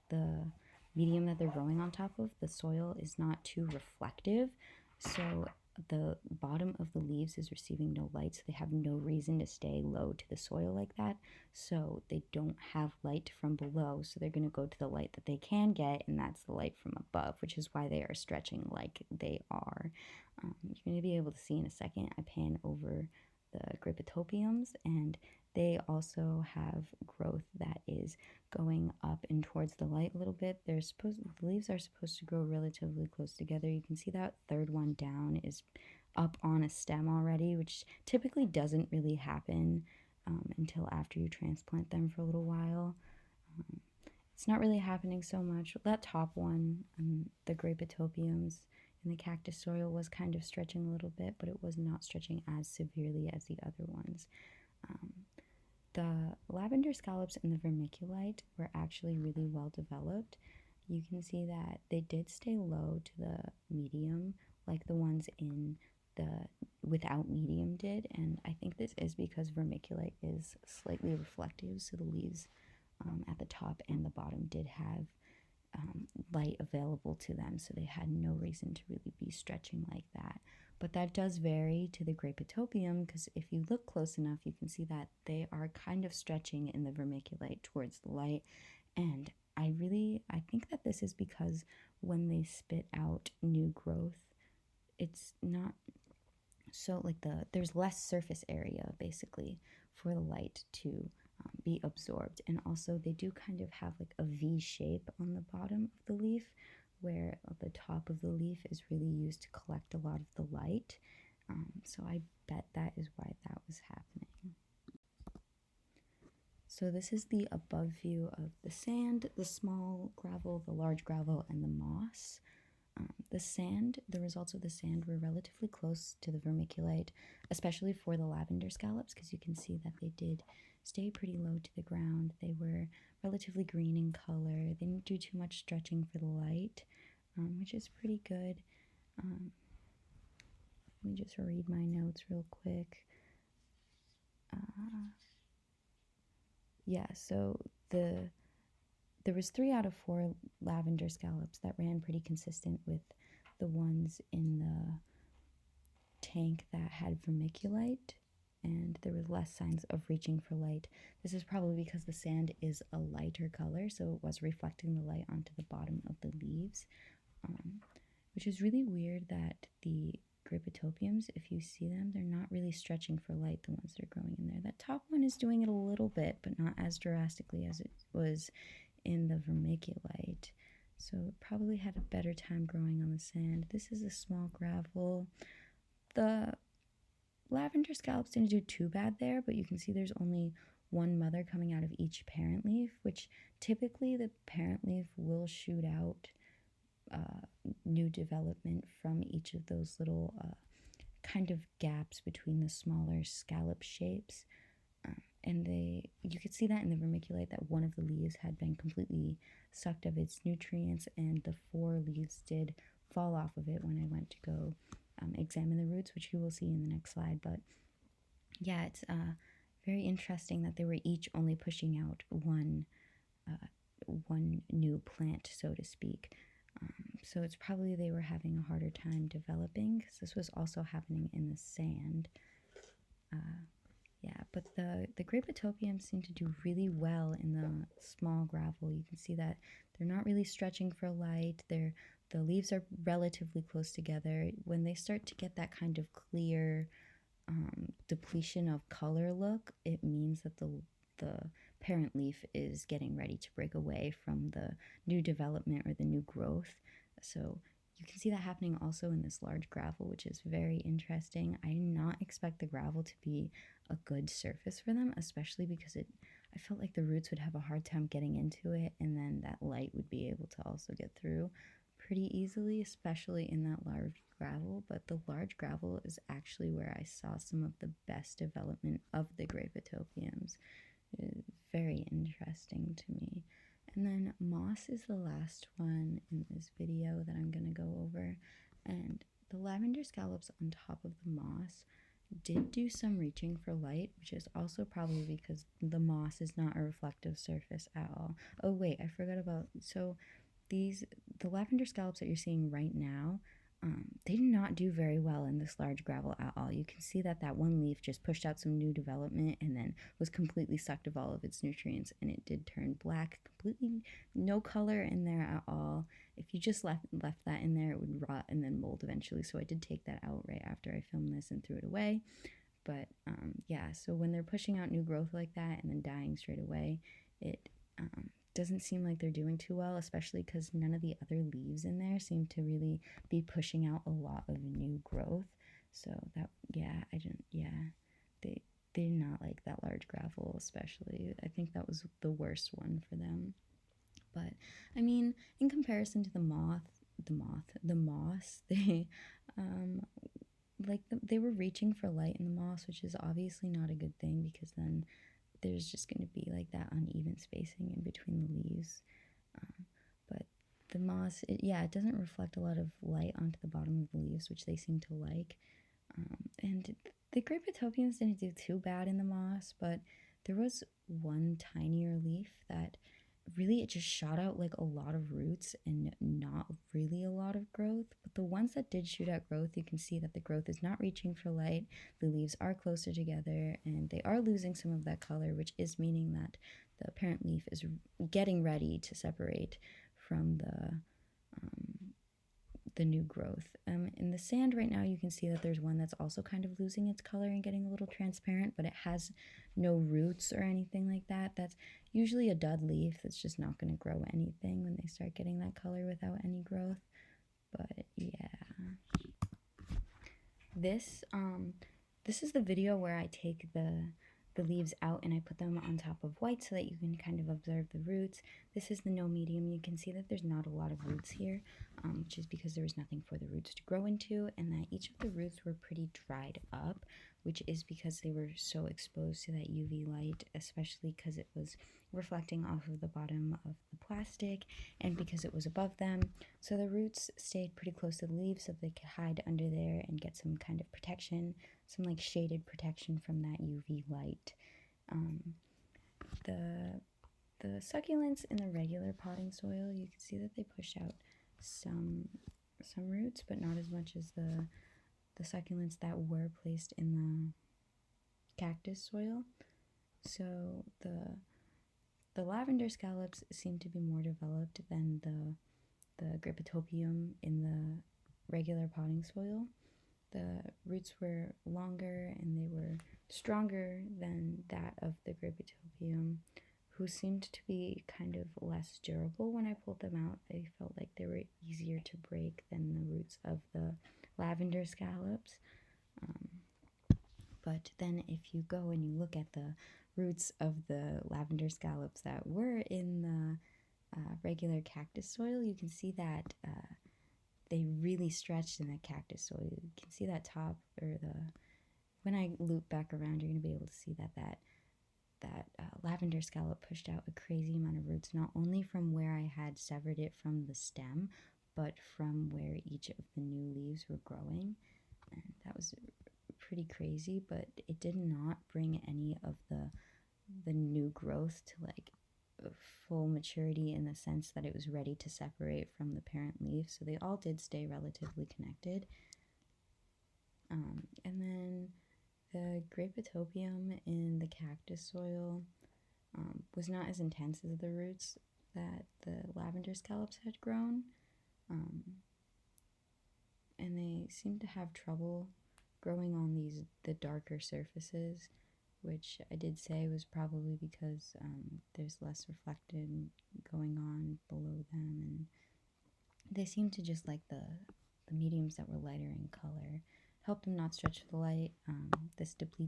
the medium that they're growing on top of, the soil is not too reflective, so the bottom of the leaves is receiving no light, so they have no reason to stay low to the soil like that, so they don't have light from below, so they're going to go to the light that they can get, and that's the light from above, which is why they are stretching like they are. You're going to be able to see in a second. I pan over the grapetopiums, and they also have growth that is going up and towards the light a little bit. The leaves are supposed to grow relatively close together. You can see that third one down is up on a stem already, which typically doesn't really happen until after you transplant them for a little while. It's not really happening so much. That top one, the grapetopiums in the cactus soil, was kind of stretching a little bit, but it was not stretching as severely as the other ones. The lavender scallops and the vermiculite were actually really well developed. You can see that they did stay low to the medium, like the ones in the without medium did, and I think this is because vermiculite is slightly reflective, so the leaves at the top and the bottom did have light available to them, so they had no reason to really be stretching like that. But that does vary to the grapetopium, because if you look close enough, you can see that they are kind of stretching in the vermiculite towards the light. And I think that this is because when they spit out new growth, it's not so like there's less surface area basically for the light to be absorbed, and also they do kind of have like a V shape on the bottom of the leaf, where the top of the leaf is really used to collect a lot of the light. So I bet that is why that was happening. So this is the above view of the sand, the small gravel, the large gravel, and the moss. The results of the sand were relatively close to the vermiculite, especially for the lavender scallops, because you can see that they did stay pretty low to the ground. They were relatively green in color. They didn't do too much stretching for the light, which is pretty good. Let me just read my notes real quick. Yeah, so there was 3 out of 4 lavender scallops that ran pretty consistent with the ones in the tank that had vermiculite, and there was less signs of reaching for light. This is probably because the sand is a lighter color, so it was reflecting the light onto the bottom of the leaves, which is really weird that the grapetopiums, if you see them, they're not really stretching for light, the ones that are growing in there. That top one is doing it a little bit, but not as drastically as it was in the vermiculite. So it probably had a better time growing on the sand. This is a small gravel. The lavender scallops didn't do too bad there, but you can see there's only one mother coming out of each parent leaf, which typically the parent leaf will shoot out new development from each of those little kind of gaps between the smaller scallop shapes. And you could see that in the vermiculite, that one of the leaves had been completely sucked of its nutrients, and the 4 leaves did fall off of it when I went to go examine the roots, which you will see in the next slide. But yeah, it's very interesting that they were each only pushing out one new plant, so to speak. So it's probably they were having a harder time developing, because this was also happening in the sand. Yeah, but the grapetopiums seem to do really well in the small gravel. You can see that they're not really stretching for light. The leaves are relatively close together. When they start to get that kind of clear depletion of color look, it means that the parent leaf is getting ready to break away from the new development or the new growth. So you can see that happening also in this large gravel, which is very interesting. I did not expect the gravel to be a good surface for them, especially because I felt like the roots would have a hard time getting into it, and then that light would be able to also get through pretty easily, especially in that large gravel. But the large gravel is actually where I saw some of the best development of the grapetopiums. It is very interesting to me. And then moss is the last one in this video that I'm going to go over. And the lavender scallops on top of the moss did do some reaching for light, which is also probably because the moss is not a reflective surface at all. Oh wait, I forgot about, so the lavender scallops that you're seeing right now, they did not do very well in this large gravel at all. You can see that that one leaf just pushed out some new development and then was completely sucked of all of its nutrients, and it did turn black, completely no color in there at all. If you just left that in there, it would rot and then mold eventually. So I did take that out right after I filmed this and threw it away. But yeah, so when they're pushing out new growth like that and then dying straight away, it doesn't seem like they're doing too well, especially because none of the other leaves in there seem to really be pushing out a lot of new growth. So that, yeah, they did not like that large gravel, especially. I think that was the worst one for them. But I mean, in comparison to the moss, they they were reaching for light in the moss, which is obviously not a good thing, because then there's just going to be like that uneven spacing in between the leaves. But the moss, it doesn't reflect a lot of light onto the bottom of the leaves, which they seem to like. And the grape etopiums didn't do too bad in the moss, but there was one tinier leaf that really, it just shot out like a lot of roots and not really a lot of growth. But the ones that did shoot out growth, you can see that the growth is not reaching for light, the leaves are closer together, and they are losing some of that color, which is meaning that the parent leaf is getting ready to separate from the new growth. In the sand right now, you can see that there's one that's also kind of losing its color and getting a little transparent, but it has no roots or anything like that. That's usually a dud leaf that's just not going to grow anything when they start getting that color without any growth. But yeah, this is the video where I take the leaves out and I put them on top of white so that you can kind of observe the roots. This is the no medium. You can see that there's not a lot of roots here, which is because there was nothing for the roots to grow into, and that each of the roots were pretty dried up, which is because they were so exposed to that UV light, especially because it was reflecting off of the bottom of the plastic and because it was above them. So the roots stayed pretty close to the leaves so they could hide under there and get some kind of protection, some like shaded protection from that UV light. The succulents in the regular potting soil, you can see that they push out some roots, but not as much as the succulents that were placed in the cactus soil. So the lavender scallops seem to be more developed than the grapetopium in the regular potting soil. The roots were longer and they were stronger than that of the grapetopium, who seemed to be kind of less durable when I pulled them out. They felt like they were easier to break than the roots of the lavender scallops. But then if you go and you look at the roots of the lavender scallops that were in the regular cactus soil, you can see that they really stretched in the cactus soil. You can see that top, or when I loop back around, you're going to be able to see that lavender scallop pushed out a crazy amount of roots, not only from where I had severed it from the stem, but from where each of the new leaves were growing. And that was pretty crazy, but it did not bring any of the new growth to like full maturity, in the sense that it was ready to separate from the parent leaf. So they all did stay relatively connected. And then the grapetopium in the cactus soil was not as intense as the roots that the lavender scallops had grown. And they seemed to have trouble growing on the darker surfaces, which I did say was probably because there's less reflected going on below them, and they seemed to just like the mediums that were lighter in color. Helped them not stretch the light. This depletes